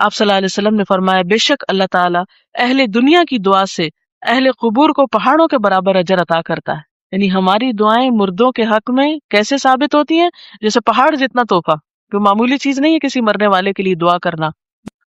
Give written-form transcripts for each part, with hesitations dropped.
آپ صلی اللہ علیہ وسلم نے فرمایا بے شک اللہ تعالیٰ اہل دنیا کی دعا سے اہل قبور کو پہاڑوں کے برابر اجر عطا کرتا ہے. یعنی ہماری دعائیں مردوں کے حق میں کیسے ثابت ہوتی ہیں؟ جیسے پہاڑ جتنا تحفہ، جو معمولی چیز نہیں ہے کسی مرنے والے کے لیے دعا کرنا.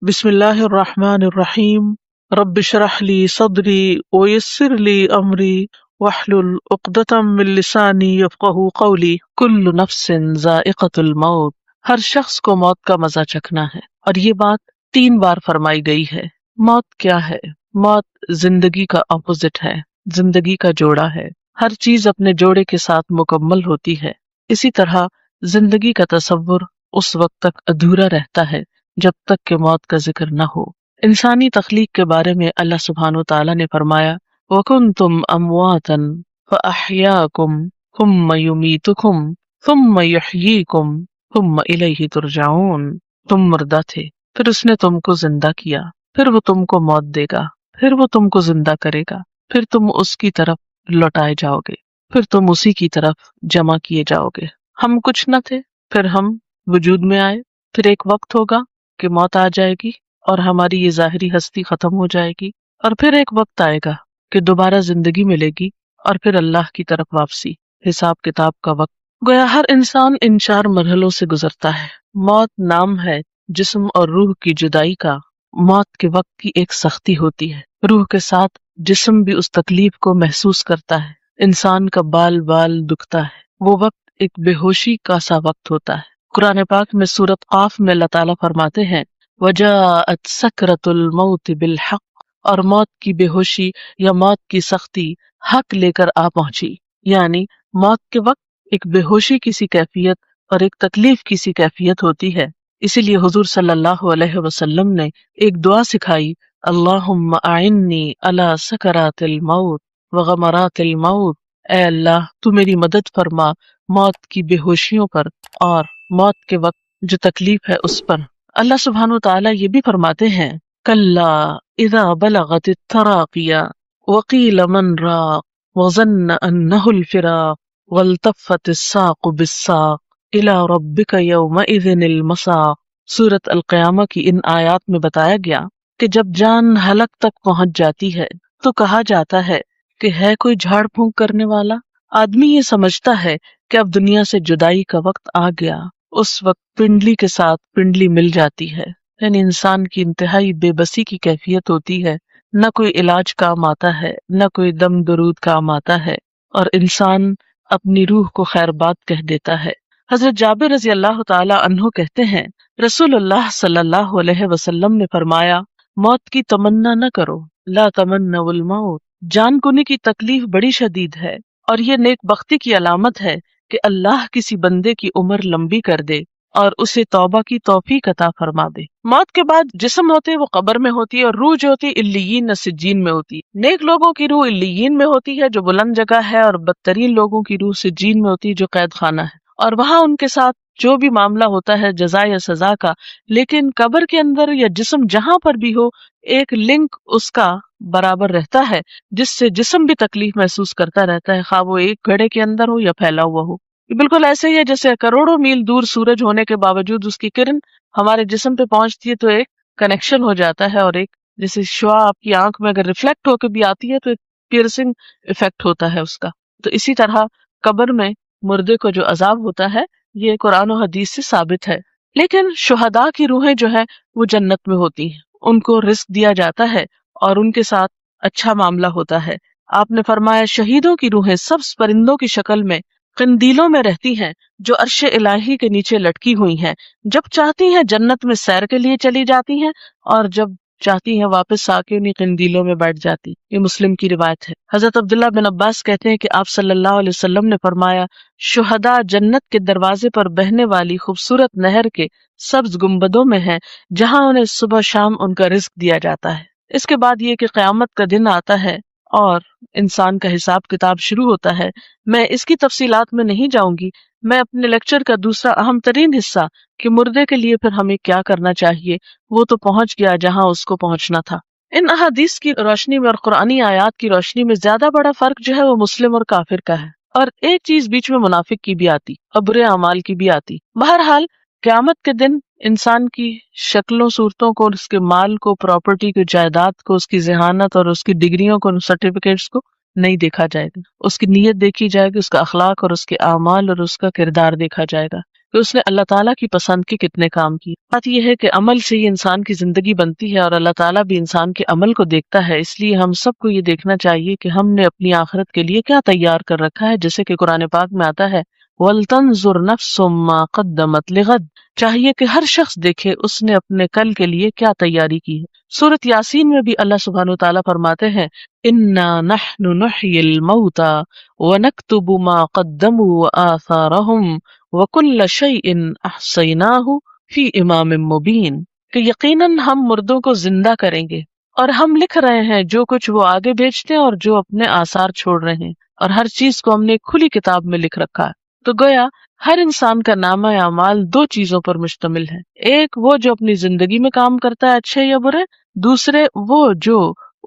بسم اللہ الرحمن الرحیم. رب اشرح لی صدری ویسر لی امری واحلل عقدۃ من لسانی یفقہوا قولی. کل نفس ذائقۃ الموت. ہر شخص کو موت کا مزہ چکھنا ہے. اور یہ بات 3 بار فرمائی گئی ہے. موت کیا ہے؟ موت زندگی کا اپوزٹ ہے، زندگی کا جوڑا ہے. ہر چیز اپنے جوڑے کے ساتھ مکمل ہوتی ہے. اسی طرح زندگی کا تصور اس وقت تک ادھورا رہتا ہے جب تک کہ موت کا ذکر نہ ہو. انسانی تخلیق کے بارے میں اللہ سبحانہ وتعالی نے فرمایا وَكُنْتُمْ أَمْوَاتًا فَأَحْيَاكُمْ ثُمَّ يُمِيتُكُمْ ثُمَّ يُحْيِيكُمْ ثُمَّ إِلَيْهِ تُرْجَعُونَ. تم مردہ تھے، پھر اس نے تم کو زندہ کیا، پھر وہ تم کو موت دے گا، پھر وہ تم کو زندہ کرے گا، پھر تم اس کی طرف لوٹائے جاؤ گے، پھر تم اسی کی طرف جمع کیے جاؤ گے. ہم کچھ نہ تھے، پھر ہم وجود میں آئے، پھر ایک وقت ہوگا کہ موت آ جائے گی اور ہماری یہ ظاہری ہستی ختم ہو جائے گی، اور پھر ایک وقت آئے گا کہ دوبارہ زندگی ملے گی اور پھر اللہ کی طرف واپسی، حساب کتاب کا وقت. گویا ہر انسان ان 4 مرحلوں سے گزرتا ہے. موت نام ہے جسم اور روح کی جدائی کا. موت کے وقت کی ایک سختی ہوتی ہے، روح کے ساتھ جسم بھی اس تکلیف کو محسوس کرتا ہے. انسان کا بال بال دکھتا ہے. وہ وقت ایک بے ہوشی کا سا وقت ہوتا ہے. قرآن پاک میں سورۃ قاف میں اللہ تعالیٰ فرماتے ہیں وَجَاءَتْ سَكْرَةُ الْمَوْتِ بِالْحَقِّ. اور موت کی بے ہوشی یا موت کی سختی حق لے کر آ پہنچی. یعنی موت کے وقت ایک بے ہوشی کی سی کیفیت اور ایک تکلیف کی سی کیفیت ہوتی ہے. اسی لیے حضور صلی اللہ علیہ وسلم نے ایک دعا سکھائی اللہم اعنی علی سکرات الموت وغمرات الموت. اے اللہ تو میری مدد فرما موت کی بے ہوشیوں پر اور موت کے وقت جو تکلیف ہے اس پر. اللہ سبحانہ وتعالی یہ بھی فرماتے ہیں کلا اذا بلغت التراقی وقیل من راق وظن انہ الفراق والتفت الساق بالساق الی ربک یومئذ المساق. سورۃ القیامہ کی ان آیات میں بتایا گیا کہ جب جان حلق تک پہنچ جاتی ہے تو کہا جاتا ہے کہ ہے کوئی جھاڑ پھونک کرنے والا. آدمی یہ سمجھتا ہے کہ اب دنیا سے جدائی کا وقت آ گیا. اس وقت پنڈلی کے ساتھ پنڈلی مل جاتی ہے. یعنی انسان کی انتہائی بے بسی کی کیفیت ہوتی ہے. نہ کوئی علاج کام آتا ہے، نہ کوئی دم درود کام آتا ہے، اور انسان اپنی روح کو خیر بات کہہ دیتا ہے. حضرت جابر رضی اللہ تعالی عنہ کہتے ہیں رسول اللہ صلی اللہ علیہ وسلم نے فرمایا موت کی تمنا نہ کرو، لا تمنوا الموت. جان کنی کی تکلیف بڑی شدید ہے اور یہ نیک بختی کی علامت ہے کہ اللہ کسی بندے کی عمر لمبی کر دے اور اسے توبہ کی توفیق عطا فرما دے. موت کے بعد جسم ہوتے وہ قبر میں ہوتی ہے اور روح جو ہوتی علیین سجین میں ہوتی ہے. نیک لوگوں کی روح علیین میں ہوتی ہے جو بلند جگہ ہے، اور بدترین لوگوں کی روح سجین میں ہوتی ہے جو قید خانہ ہے، اور وہاں ان کے ساتھ جو بھی معاملہ ہوتا ہے جزا یا سزا کا. لیکن قبر کے اندر یا جسم جہاں پر بھی ہو ایک لنک اس کا برابر رہتا ہے جس سے جسم بھی تکلیف محسوس کرتا رہتا ہے، خواہ وہ ایک گھڑے کے اندر ہو یا پھیلا ہوا ہو. بالکل ایسے ہی ہے جیسے کروڑوں میل دور سورج ہونے کے باوجود اس کی کرن ہمارے جسم پہ پہنچتی ہے تو ایک کنیکشن ہو جاتا ہے، اور ایک جیسے شعاع آپ کی آنکھ میں اگر ریفلیکٹ ہو کے بھی آتی ہے تو ایک پیئرسنگ افیکٹ ہوتا ہے اس کا. تو اسی طرح قبر میں مردے کو جو عذاب ہوتا ہے یہ قرآن و حدیث سے ثابت ہے. لیکن شہداء کی روحیں جو ہے وہ جنت میں ہوتی ہیں، ان کو رزق دیا جاتا ہے اور ان کے ساتھ اچھا معاملہ ہوتا ہے. آپ نے فرمایا شہیدوں کی روحیں سبز پرندوں کی شکل میں قندیلوں میں رہتی ہیں جو عرش الہی کے نیچے لٹکی ہوئی ہیں. جب چاہتی ہیں جنت میں سیر کے لیے چلی جاتی ہیں اور جب چاہتی ہیں واپس آ کے انہیں قندیلوں میں بیٹھ جاتی. یہ مسلم کی روایت ہے. حضرت عبداللہ بن عباس کہتے ہیں کہ آپ صلی اللہ علیہ وسلم نے فرمایا شہداء جنت کے دروازے پر بہنے والی خوبصورت نہر کے سبز گنبدوں میں ہیں جہاں انہیں صبح شام ان کا رزق دیا جاتا ہے. اس کے بعد یہ کہ قیامت کا دن آتا ہے اور انسان کا حساب کتاب شروع ہوتا ہے. میں اس کی تفصیلات میں نہیں جاؤں گی. میں اپنے لیکچر کا دوسرا اہم ترین حصہ کہ مردے کے لیے پھر ہمیں کیا کرنا چاہیے وہ تو پہنچ گیا جہاں اس کو پہنچنا تھا. ان احادیث کی روشنی میں اور قرآنی آیات کی روشنی میں زیادہ بڑا فرق جو ہے وہ مسلم اور کافر کا ہے، اور ایک چیز بیچ میں منافق کی بھی آتی اور برے اعمال کی بھی آتی. بہرحال قیامت کے دن انسان کی شکلوں صورتوں کو، اس کے مال کو، پراپرٹی کو، جائیداد کو، اس کی ذہانت اور اس کی ڈگریوں کو، سرٹیفکیٹس کو نہیں دیکھا جائے گا. اس کی نیت دیکھی جائے گی، اس کا اخلاق اور اس کے اعمال اور اس کا کردار دیکھا جائے گا کہ اس نے اللہ تعالیٰ کی پسند کے کتنے کام کیے. بات یہ ہے کہ عمل سے ہی انسان کی زندگی بنتی ہے اور اللہ تعالیٰ بھی انسان کے عمل کو دیکھتا ہے. اس لیے ہم سب کو یہ دیکھنا چاہیے کہ ہم نے اپنی آخرت کے لیے کیا تیار کر رکھا ہے، جیسے کہ قرآن پاک میں آتا ہے وَلْتَنْظُرْ نَفْسٌ مَّا قَدَّمَتْ لِغَدٍ. چاہیے کہ ہر شخص دیکھے اس نے اپنے کل کے لیے کیا تیاری کی ہے. سورۃ یاسین میں بھی اللہ سبحانہ وتعالیٰ فرماتے ہیں اِنَّا نَحْنُ نُحْيِي الْمَوْتَى وَنَكْتُبُ مَا قَدَّمُوا وَآثَارَهُمْ وَكُلَّ شَيْءٍ أَحْصَيْنَاهُ فِي إِمَامٍ مُبِينٍ. کہ یقیناً ہم مردوں کو زندہ کریں گے اور ہم لکھ رہے ہیں جو کچھ وہ آگے بھیجتے ہیں اور جو اپنے آثار چھوڑ رہے ہیں، اور ہر چیز کو ہم نے کھلی کتاب میں لکھ رکھا ہے. تو گویا ہر انسان کا نامہ اعمال دو چیزوں پر مشتمل ہے. ایک وہ جو اپنی زندگی میں کام کرتا ہے اچھے یا برے، دوسرے وہ جو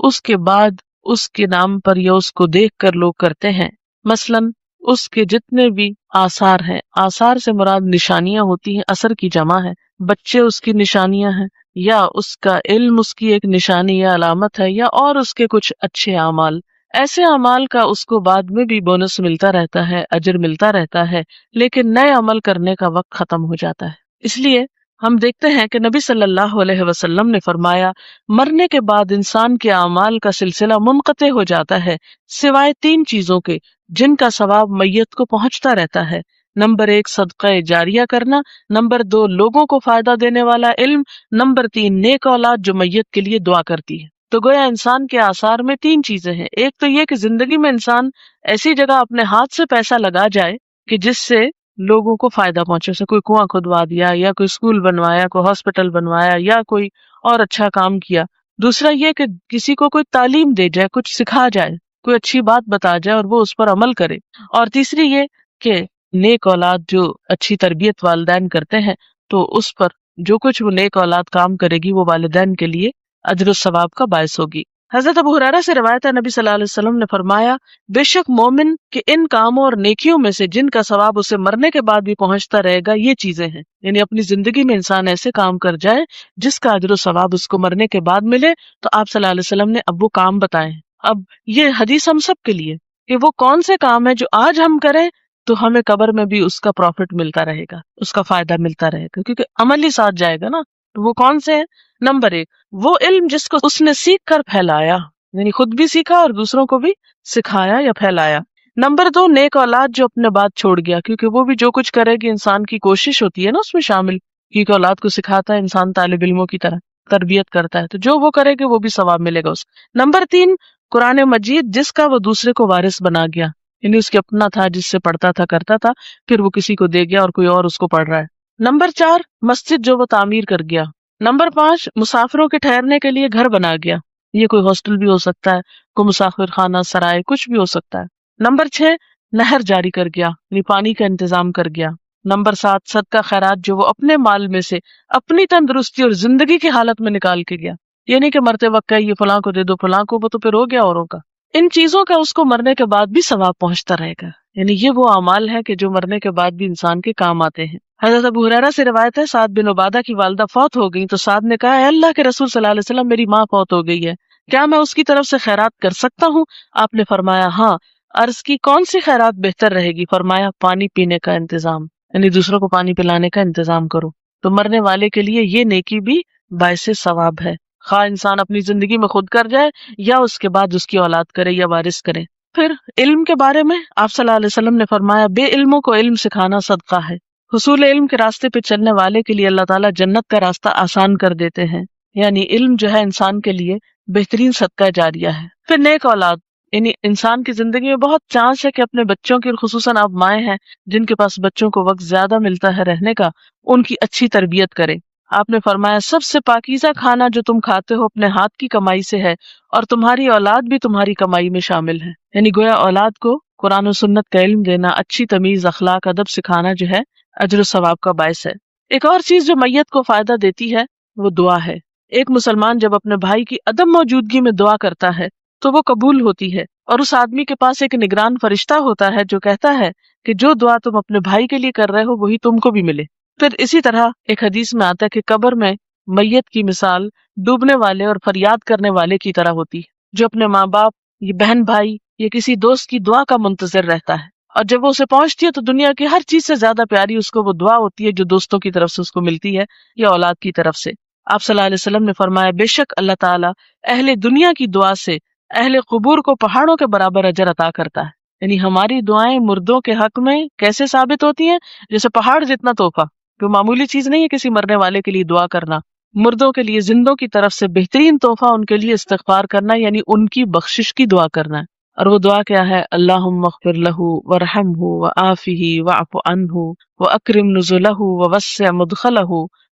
اس کے بعد اس کے نام پر یا اس کو دیکھ کر لوگ کرتے ہیں. مثلاً اس کے جتنے بھی آثار ہیں، آثار سے مراد نشانیاں ہوتی ہیں، اثر کی جمع ہے. بچے اس کی نشانیاں ہیں، یا اس کا علم اس کی ایک نشانی یا علامت ہے، یا اور اس کے کچھ اچھے اعمال. ایسے اعمال کا اس کو بعد میں بھی بونس ملتا رہتا ہے، اجر ملتا رہتا ہے، لیکن نئے عمل کرنے کا وقت ختم ہو جاتا ہے. اس لیے ہم دیکھتے ہیں کہ نبی صلی اللہ علیہ وسلم نے فرمایا مرنے کے بعد انسان کے اعمال کا سلسلہ منقطع ہو جاتا ہے سوائے تین چیزوں کے جن کا ثواب میت کو پہنچتا رہتا ہے. نمبر 1 صدقہ جاریہ کرنا، نمبر 2 لوگوں کو فائدہ دینے والا علم، نمبر 3 نیک اولاد جو میت کے لیے دعا کرتی ہے. تو گویا انسان کے آثار میں تین چیزیں ہیں. ایک تو یہ کہ زندگی میں انسان ایسی جگہ اپنے ہاتھ سے پیسہ لگا جائے کہ جس سے لوگوں کو فائدہ پہنچے، اسے کوئی کنواں کھدوا دیا یا کوئی اسکول بنوایا، کوئی ہاسپٹل بنوایا یا کوئی اور اچھا کام کیا. دوسرا یہ کہ کسی کو کوئی تعلیم دے جائے، کچھ سکھا جائے، کوئی اچھی بات بتا جائے اور وہ اس پر عمل کرے. اور تیسری یہ کہ نیک اولاد جو اچھی تربیت والدین کرتے ہیں تو اس پر جو کچھ وہ نیک اولاد کام کرے گی وہ والدین کے لیے اجر و ثواب کا باعث ہوگی. حضرت ابو ہریرہ سے روایت ہے نبی صلی اللہ علیہ وسلم نے فرمایا بے شک مومن کے ان کاموں اور نیکیوں میں سے جن کا ثواب اسے مرنے کے بعد بھی پہنچتا رہے گا یہ چیزیں ہیں. یعنی اپنی زندگی میں انسان ایسے کام کر جائے جس کا اجر و ثواب اس کو مرنے کے بعد ملے. تو آپ صلی اللہ علیہ وسلم نے اب وہ کام بتائے ہیں. اب یہ حدیث ہم سب کے لیے کہ وہ کون سے کام ہے جو آج ہم کریں تو ہمیں قبر میں بھی اس کا پروفٹ ملتا رہے گا، اس کا فائدہ ملتا رہے گا، کیونکہ عمل ہی ساتھ جائے گا نا. تو وہ کون سے ہیں؟ نمبر 1 وہ علم جس کو اس نے سیکھ کر پھیلایا، یعنی خود بھی سیکھا اور دوسروں کو بھی سکھایا یا پھیلایا. نمبر 2 نیک اولاد جو اپنے بعد چھوڑ گیا، کیونکہ وہ بھی جو کچھ کرے گی انسان کی کوشش ہوتی ہے نا اس میں شامل، کیونکہ اولاد کو سکھاتا ہے انسان طالب علموں کی طرح تربیت کرتا ہے، تو جو وہ کرے گا وہ بھی ثواب ملے گا اس. نمبر 3 قرآن مجید جس کا وہ دوسرے کو وارث بنا گیا، یعنی اس کے اپنا تھا جس سے پڑھتا تھا کرتا تھا، پھر وہ کسی کو دے گیا اور کوئی اور اس کو پڑھ رہا ہے. نمبر 4 مسجد جو وہ تعمیر کر گیا. نمبر 5 مسافروں کے ٹھہرنے کے لیے گھر بنا گیا، یہ کوئی ہاسٹل بھی ہو سکتا ہے، کوئی مسافر خانہ سرائے، کچھ بھی ہو سکتا ہے. نمبر 6 نہر جاری کر گیا، یعنی پانی کا انتظام کر گیا. نمبر 7 صدقہ خیرات جو وہ اپنے مال میں سے اپنی تندرستی اور زندگی کی حالت میں نکال کے گیا، یعنی کہ مرتے وقت یہ فلاں کو دے دو فلاں کو، وہ تو پھر ہو گیا اوروں کا. ان چیزوں کا اس کو مرنے کے بعد بھی ثواب پہنچتا رہے گا. یعنی یہ وہ اعمال ہے کہ جو مرنے کے بعد بھی انسان کے کام آتے ہیں. حضرت ابو ہریرہ سے روایت ہے سعد بن عبادہ کی والدہ فوت ہو گئی تو سعد نے کہا اے اللہ کے رسول صلی اللہ علیہ وسلم میری ماں فوت ہو گئی ہے، کیا میں اس کی طرف سے خیرات کر سکتا ہوں؟ آپ نے فرمایا ہاں. عرض کی کون سی خیرات بہتر رہے گی؟ فرمایا پانی پینے کا انتظام، یعنی دوسروں کو پانی پلانے کا انتظام کرو. تو مرنے والے کے لیے یہ نیکی بھی باعث ثواب ہے، خواہ انسان اپنی زندگی میں خود کر جائے یا اس کے بعد اس کی اولاد کرے یا وارث کرے. پھر علم کے بارے میں آپ صلی اللہ علیہ وسلم نے فرمایا بے علموں کو علم سکھانا صدقہ ہے. حصول علم کے راستے پہ چلنے والے کے لیے اللہ تعالیٰ جنت کا راستہ آسان کر دیتے ہیں. یعنی علم جو ہے انسان کے لیے بہترین صدقہ جاریہ ہے. پھر نیک اولاد، یعنی انسان کی زندگی میں بہت چانس ہے کہ اپنے بچوں کی، خصوصاً آپ مائیں ہیں جن کے پاس بچوں کو وقت زیادہ ملتا ہے رہنے کا، ان کی اچھی تربیت کرے. آپ نے فرمایا سب سے پاکیزہ کھانا جو تم کھاتے ہو اپنے ہاتھ کی کمائی سے ہے اور تمہاری اولاد بھی تمہاری کمائی میں شامل ہے. یعنی گویا اولاد کو قرآن و سنت کا علم دینا، اچھی تمیز، اخلاق، ادب سکھانا جو ہے اجر و ثواب کا باعث ہے. ایک اور چیز جو میت کو فائدہ دیتی ہے وہ دعا ہے. ایک مسلمان جب اپنے بھائی کی عدم موجودگی میں دعا کرتا ہے تو وہ قبول ہوتی ہے، اور اس آدمی کے پاس ایک نگران فرشتہ ہوتا ہے جو کہتا ہے کہ جو دعا تم اپنے بھائی کے لیے کر رہے ہو وہی تم کو بھی ملے. پھر اسی طرح ایک حدیث میں آتا ہے کہ قبر میں میت کی مثال ڈوبنے والے اور فریاد کرنے والے کی طرح ہوتی ہے، جو اپنے ماں باپ یا بہن بھائی یا کسی دوست کی دعا کا منتظر رہتا ہے، اور جب وہ اسے پہنچتی ہے تو دنیا کی ہر چیز سے زیادہ پیاری اس کو وہ دعا ہوتی ہے جو دوستوں کی طرف سے اس کو ملتی ہے یا اولاد کی طرف سے۔ آپ صلی اللہ علیہ وسلم نے فرمایا، بے شک اللہ تعالیٰ اہل دنیا کی دعا سے اہل قبور کو پہاڑوں کے برابر اجر عطا کرتا ہے۔ یعنی ہماری دعائیں مردوں کے حق میں کیسے ثابت ہوتی ہیں؟ جیسے پہاڑ جتنا تحفہ، جو معمولی چیز نہیں ہے کسی مرنے والے کے لیے دعا کرنا، مردوں کے لیے زندوں کی طرف سے بہترین تحفہ ان کے لیے استغفار کرنا، یعنی ان کی بخشش کی دعا کرنا ہے۔ اور وہ دعا کیا ہے؟ اللہم اغفر لہ وارحمہ وعافہ واعف عنہ واکرم نزلہ ووسع مدخلہ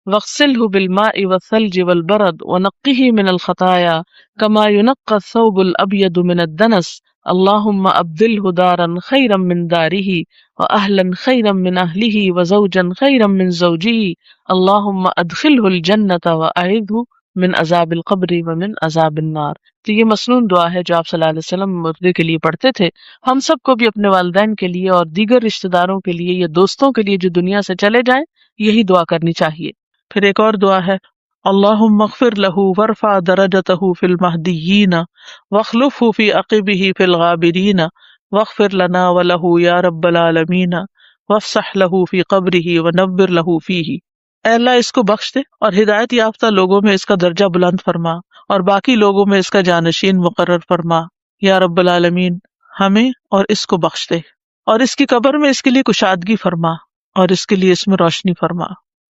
واغسلہ بالماء والثلج والبرد ونقہ من الخطایا کما ینقى الثوب الابیض من الدنس اللہم ابدلہ دارا خیرا من دارہ واہلا خیرا من اہلہ وزوجا خیرا من زوجہ اللہم ادخلہ الجنۃ واعذہ من عذاب القبر ومن عذاب النار۔ تو یہ مسنون دعا ہے جو آپ صلی اللہ علیہ وسلم مردے کے لیے پڑھتے تھے۔ ہم سب کو بھی اپنے والدین کے لیے اور دیگر رشتہ داروں کے لیے یا دوستوں کے لیے جو دنیا سے چلے جائیں یہی دعا کرنی چاہیے۔ پھر ایک اور دعا ہے، اللہم اغفر لہ وارفع درجتہ فی المہدیین واخلفہ فی عقبہ فی الغابرین واغفر لنا ولہ یا رب العالمین وافسح لہ فی قبرہ ونور لہ فیہ۔ اے اللہ اس کو بخش دے اور ہدایت یافتہ لوگوں میں اس کا درجہ بلند فرما اور باقی لوگوں میں اس کا جانشین مقرر فرما۔ یا رب العالمین ہمیں اور اس کو بخش دے اور اس کی قبر میں اس کے لیے کشادگی فرما اور اس کے لیے اس میں روشنی فرما۔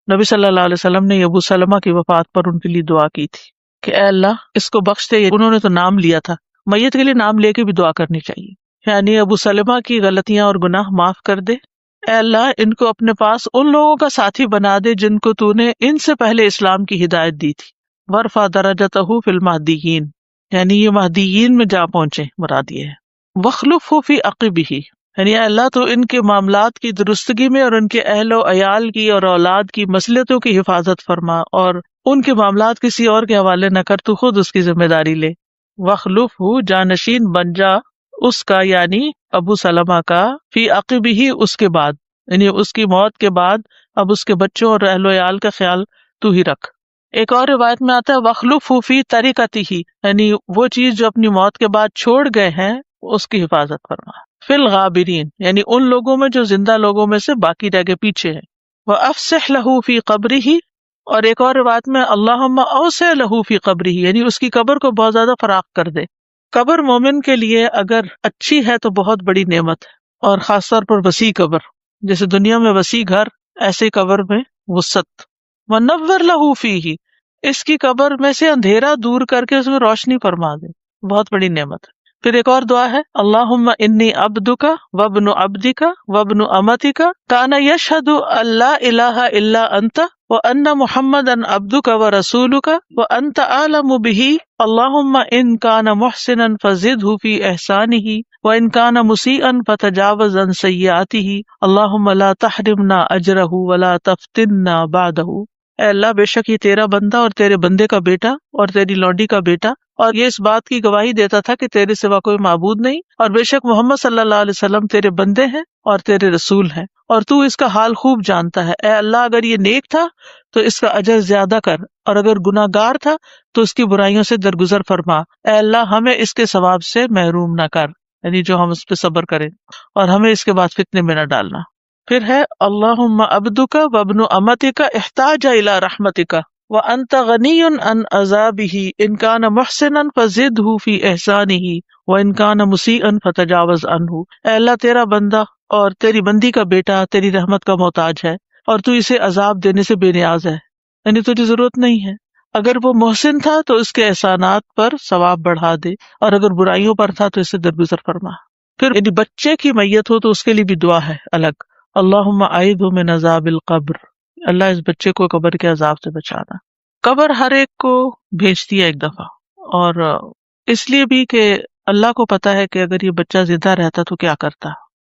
نبی صلی اللہ علیہ وسلم نے ابو سلمہ کی وفات پر ان کے لیے دعا کی تھی کہ اے اللہ اس کو بخش دے۔ انہوں نے تو نام لیا تھا، میت کے لیے نام لے کے بھی دعا کرنی چاہیے، یعنی ابو سلمہ کی غلطیاں اور گناہ معاف کر دے۔ اے اللہ ان کو اپنے پاس ان لوگوں کا ساتھی بنا دے جن کو تو نے ان سے پہلے اسلام کی ہدایت دی تھی۔ ورفع درجتہ فی المہدیین، یعنی یہ مہدیین میں جا پہنچے مراد یہ ہے۔ واخلفہ فی عقبہ، یعنی اے اللہ تو ان کے معاملات کی درستگی میں اور ان کے اہل و عیال کی اور اولاد کی مصلحتوں کی حفاظت فرما اور ان کے معاملات کسی اور کے حوالے نہ کر، تو خود اس کی ذمہ داری لے۔ واخلفہ جانشین بن جا اس کا، یعنی ابو سلمہ کا، فی عقبہ اس کے بعد، یعنی اس کی موت کے بعد اب اس کے بچوں اور اہل و عیال کا خیال تو ہی رکھ۔ ایک اور روایت میں آتا ہے واخلفہ فی طریقتہ، یعنی وہ چیز جو اپنی موت کے بعد چھوڑ گئے ہیں اس کی حفاظت فرما۔ فی الغابرین، یعنی ان لوگوں میں جو زندہ لوگوں میں سے باقی رہ گئے پیچھے ہیں۔ وافسح لہ فی قبرہ، اور ایک اور روایت میں اللہم اوسع لہ فی قبرہ، یعنی اس کی قبر کو بہت زیادہ فراخ کر دے۔ قبر مومن کے لیے اگر اچھی ہے تو بہت بڑی نعمت ہے، اور خاص طور پر وسیع قبر، جیسے دنیا میں وسیع گھر ایسے قبر میں وسعت۔ ونور لہ فیہ، اس کی قبر میں سے اندھیرا دور کر کے اس میں روشنی فرما دے، بہت بڑی نعمت ہے۔ پھر ایک اور دعا ہے، اللہم انی عبدک وابن عبدک وابن امتک کان یشہد ان لا الہ الا انت وان محمدا عبدک ورسولک وانت اعلم بہ اللہم ان کان محسنا فزدہ فی احسانہ وان کان مسیئا فتجاوز عن سیئاتہ اللہم لا تحرمنا اجرہ ولا تفتنا بعدہ۔ اے اللہ بے شک یہ تیرا بندہ اور تیرے بندے کا بیٹا اور تیری لونڈی کا بیٹا، اور یہ اس بات کی گواہی دیتا تھا کہ تیرے سوا کوئی معبود نہیں، اور بے شک محمد صلی اللہ علیہ وسلم تیرے بندے ہیں اور تیرے رسول ہیں، اور تو اس کا حال خوب جانتا ہے۔ اے اللہ اگر یہ نیک تھا تو اس کا اجر زیادہ کر، اور اگر گناہ گار تھا تو اس کی برائیوں سے درگزر فرما۔ اے اللہ ہمیں اس کے ثواب سے محروم نہ کر، یعنی جو ہم اس پہ صبر کریں، اور ہمیں اس کے بعد فتنے میں نہ ڈالنا۔ پھر ہے اللہم عبدک وابن امتک احتاج الی رحمتک وانت غنی عن عذابہ ان کان محسنا فزدہ فی احسانہ وان کان مسیئا فتجاوز عنہ۔ اے اللہ تیرا بندہ اور تیری بندی کا بیٹا تیری رحمت کا محتاج ہے، اور تو اسے عذاب دینے سے بے نیاز ہے، یعنی تجھے ضرورت نہیں ہے۔ اگر وہ محسن تھا تو اس کے احسانات پر ثواب بڑھا دے، اور اگر برائیوں پر تھا تو اس سے درگزر فرما۔ پھر یعنی بچے کی میت ہو تو اس کے لیے بھی دعا ہے الگ، اللہم اعیذہ من عذاب القبر، اللہ اس بچے کو قبر کے عذاب سے بچانا۔ قبر ہر ایک کو بھیجتی ہے ایک دفعہ، اور اس لیے بھی کہ اللہ کو پتا ہے کہ اگر یہ بچہ زندہ رہتا تو کیا کرتا۔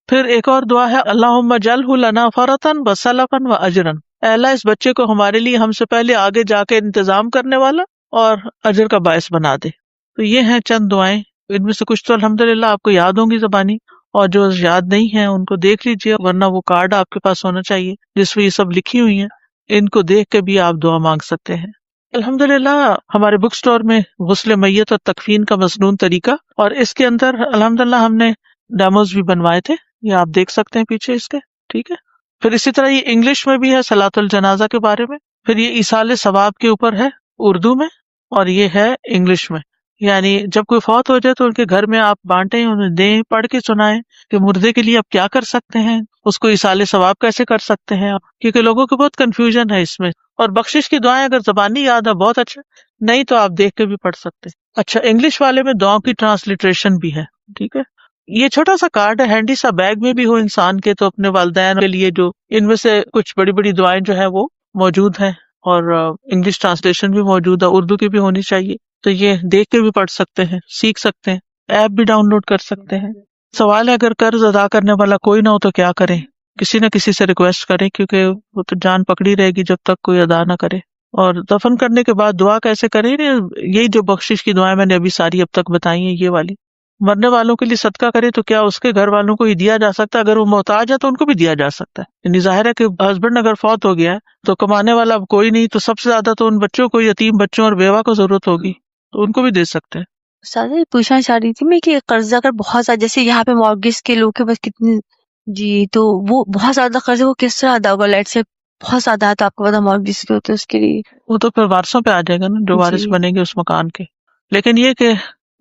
پھر ایک اور دعا ہے، اللہم اجعلہ لنا فرطا وسلفا واجرا، اے اللہ اس بچے کو ہمارے لیے ہم سے پہلے آگے جا کے انتظام کرنے والا اور اجر کا باعث بنا دے۔ تو یہ ہیں چند دعائیں، ان میں سے کچھ تو الحمدللہ آپ کو یاد ہوں گی زبانی، اور جو یاد نہیں ہے ان کو دیکھ لیجیے، ورنہ وہ کارڈ آپ کے پاس ہونا چاہیے جس میں یہ سب لکھی ہوئی ہیں، ان کو دیکھ کے بھی آپ دعا مانگ سکتے ہیں۔ الحمدللہ ہمارے بک سٹور میں غسل میت اور تکفین کا مسنون طریقہ، اور اس کے اندر الحمدللہ ہم نے ڈیموز بھی بنوائے تھے، یہ آپ دیکھ سکتے ہیں پیچھے اس کے، ٹھیک ہے۔ پھر اسی طرح یہ انگلش میں بھی ہے صلاۃ الجنازہ کے بارے میں، پھر یہ ایصال ثواب کے اوپر ہے اردو میں، اور یہ ہے انگلش میں، یعنی جب کوئی فوت ہو جائے تو ان کے گھر میں آپ بانٹیں، انہیں دیں، پڑھ کے سنائیں کہ مردے کے لیے آپ کیا کر سکتے ہیں، اس کو ایصال ثواب کیسے کر سکتے ہیں، کیونکہ لوگوں کو بہت کنفیوژن ہے اس میں۔ اور بخشش کی دعائیں اگر زبانی یاد ہے بہت اچھا، نہیں تو آپ دیکھ کے بھی پڑھ سکتے ہیں۔ اچھا، انگلش والے میں دعاؤں کی ٹرانسلیٹریشن بھی ہے، ٹھیک ہے۔ یہ چھوٹا سا کارڈ ہے، ہینڈی سا بیگ میں بھی ہو انسان کے تو اپنے والدین کے لیے جو ان میں سے کچھ بڑی بڑی دعائیں جو ہے وہ موجود ہیں، اور انگلش ٹرانسلیشن بھی موجود ہے، اردو کی بھی ہونی چاہیے، تو یہ دیکھ کے بھی پڑھ سکتے ہیں، سیکھ سکتے ہیں، ایپ بھی ڈاؤن لوڈ کر سکتے ہیں۔ سوال ہے اگر قرض ادا کرنے والا کوئی نہ ہو تو کیا کریں؟ کسی نہ کسی سے ریکویسٹ کریں، کیونکہ وہ تو جان پکڑی رہے گی جب تک کوئی ادا نہ کرے۔ اور دفن کرنے کے بعد دعا کیسے کریں؟ یہی جو بخشش کی دعائیں میں نے ابھی ساری اب تک بتائی ہیں، یہ والی۔ مرنے والوں کے لیے صدقہ کرے تو کیا اس کے گھر والوں کو ہی دیا جا سکتا ہے؟ اگر وہ محتاج ہے تو ان کو بھی دیا جا سکتا ہے، یعنی ظاہر ہے کہ ہسبینڈ اگر فوت ہو گیا ہے تو کمانے والا اب کوئی نہیں، تو سب سے زیادہ تو ان بچوں کو، یتیم بچوں اور بیوہ کو ضرورت ہوگی، تو ان کو بھی دے سکتے ہیں۔ سادہ پوچھنا چاہ رہی تھی میں کہ قرضہ اگر بہت زیادہ، جیسے یہاں پہ مارگیج کے لوگ کے بس کتنے، جی تو وہ بہت زیادہ قرض ہے، وہ کس طرح ادا ہوگا؟ لیٹ سے بہت زیادہ ہے تو آپ کو پتا مارگیج کے ہوتے اس کے لیے وہ تو پھر وارثوں پہ آ جائے گا نا، جو وارث جی بنیں گے اس مکان کے۔ لیکن یہ کہ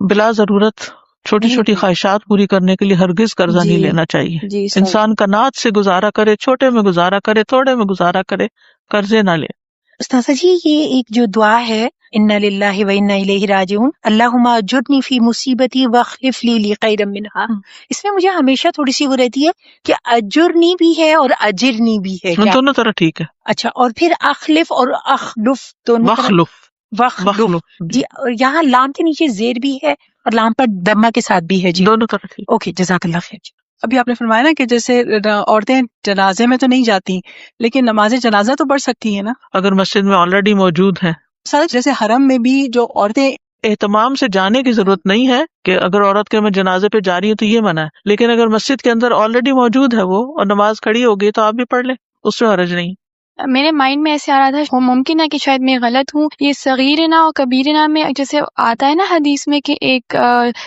بلا ضرورت چھوٹی نہیں، چھوٹی خواہشات پوری کرنے کے لیے ہرگز قرضہ جی نہیں لینا چاہیے۔ جی سر۔ انسان قناعت سے گزارا کرے، چھوٹے میں گزارا کرے، تھوڑے میں گزارا کرے، قرضے نہ لے۔ استاذہ جی، یہ ایک جو دعا ہے انا للہ و انا الیہ راجعون، اللہم اجرنی فی مصیبتی واخلف لی خیرا منہا، اس میں مجھے ہمیشہ تھوڑی سی وہ رہتی ہے کہ اجرنی بھی ہے اور اجرنی بھی ہے کیا؟ دونوں طرح ٹھیک ہے، اچھا، اور پھر اخلف اور اخلف دونوں طرح؟ وخلف وخلف وخلف جی، اور یہاں لام کے نیچے زیر بھی ہے اور لام پر دمہ کے ساتھ بھی ہے جی۔ دونوں طرح ٹھیک۔ اوکے، جزاک اللہ خیر۔ ابھی آپ نے فرمایا نا کہ جیسے عورتیں جنازے میں تو نہیں جاتی لیکن نماز جنازہ تو پڑھ سکتی ہیں نا؟ اگر مسجد میں آلریڈی موجود ہیں، سر جیسے حرم میں بھی جو عورتیں، اہتمام سے جانے کی ضرورت نہیں ہے کہ اگر عورت کے میں جنازے پہ جا رہی ہوں تو یہ منع ہے، لیکن اگر مسجد کے اندر آلریڈی موجود ہے وہ اور نماز کھڑی ہوگی تو آپ بھی پڑھ لیں، اس میں حرج نہیں۔ میرے مائنڈ میں ایسے آ رہا تھا، ممکن ہے کہ شاید میں غلط ہوں، یہ صغیرنا اور کبیرنا میں جیسے آتا ہے نا حدیث میں کہ ایک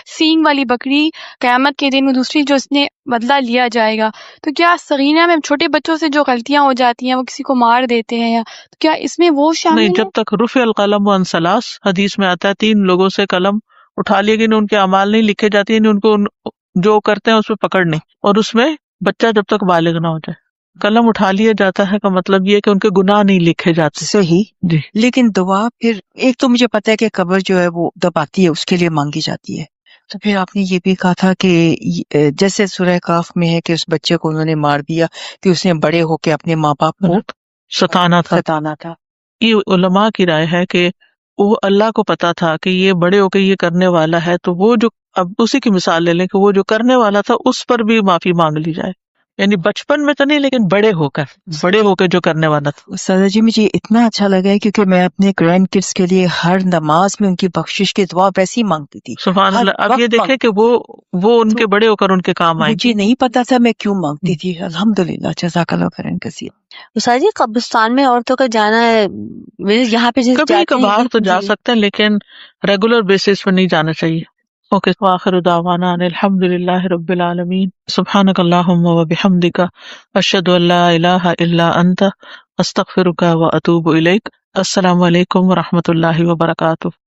سینگ والی بکری قیامت کے دن میں دوسری جو اس نے بدلہ لیا جائے گا، تو کیا صغیرنا میں چھوٹے بچوں سے جو غلطیاں ہو جاتی ہیں وہ کسی کو مار دیتے ہیں، یا تو کیا اس میں وہ شامل نہیں، ہے؟ جب تک رفع القلم عن ثلاث حدیث میں آتا ہے 3 لوگوں سے قلم اٹھا لیے گئے، ان کے اعمال نہیں لکھے جاتے، ان کو جو کرتے ہیں اس پہ پکڑ نہیں، اور اس میں بچہ جب تک بالغ نہ ہو جائے قلم اٹھا لیا جاتا ہے کا مطلب یہ کہ ان کے گناہ نہیں لکھے جاتے۔ صحیح، جی، لیکن دعا پھر ایک تو مجھے پتا ہے کہ قبر جو ہے وہ دباتی ہے، اس کے لیے مانگی جاتی ہے، تو پھر آپ نے یہ بھی کہا تھا کہ جیسے سورہ کاف میں ہے کہ اس بچے کو انہوں نے مار دیا کہ اس نے بڑے ہو کے اپنے ماں باپ کو ستانا تھا۔ ستانا تھا۔ یہ علماء کی رائے ہے کہ وہ اللہ کو پتا تھا کہ یہ بڑے ہو کے یہ کرنے والا ہے، تو وہ جو، اب اسی کی مثال لے لیں کہ وہ جو کرنے والا تھا اس پر بھی معافی مانگ لی جائے، یعنی بچپن میں تو نہیں لیکن بڑے ہو کے جو کرنے والا تھا۔ سادہ جی، مجھے اتنا اچھا لگا ہے کیونکہ میں اپنے گرینڈ کڈس کے لیے ہر نماز میں ان کی بخشش کی دعا ویسی مانگتی تھی۔ سبحان ہر اللہ۔ اب وقت یہ دیکھیں کہ وہ ان کے بڑے ہو کر ان کے کام آئیں مجھے نہیں پتا تھا میں کیوں مانگتی تھی۔ الحمدللہ، جزاک اللہ خیرن کثیر۔ استاد جی، قبرستان میں عورتوں کا جانا ہے، یہاں پہ جیسے کبھی جاتے ہیں کبھار تو جا جی، سکتے ہیں لیکن ریگولر بیسس پہ نہیں جانا چاہیے۔ اوکے، وآخر دعوانا ان الحمد للہ رب العالمین، سبحانک اللہم وبحمدک، اشہد ان لا الہ الا انت، استغفرک واتوب الیک۔ السلام علیکم ورحمۃ اللہ وبرکاتہ۔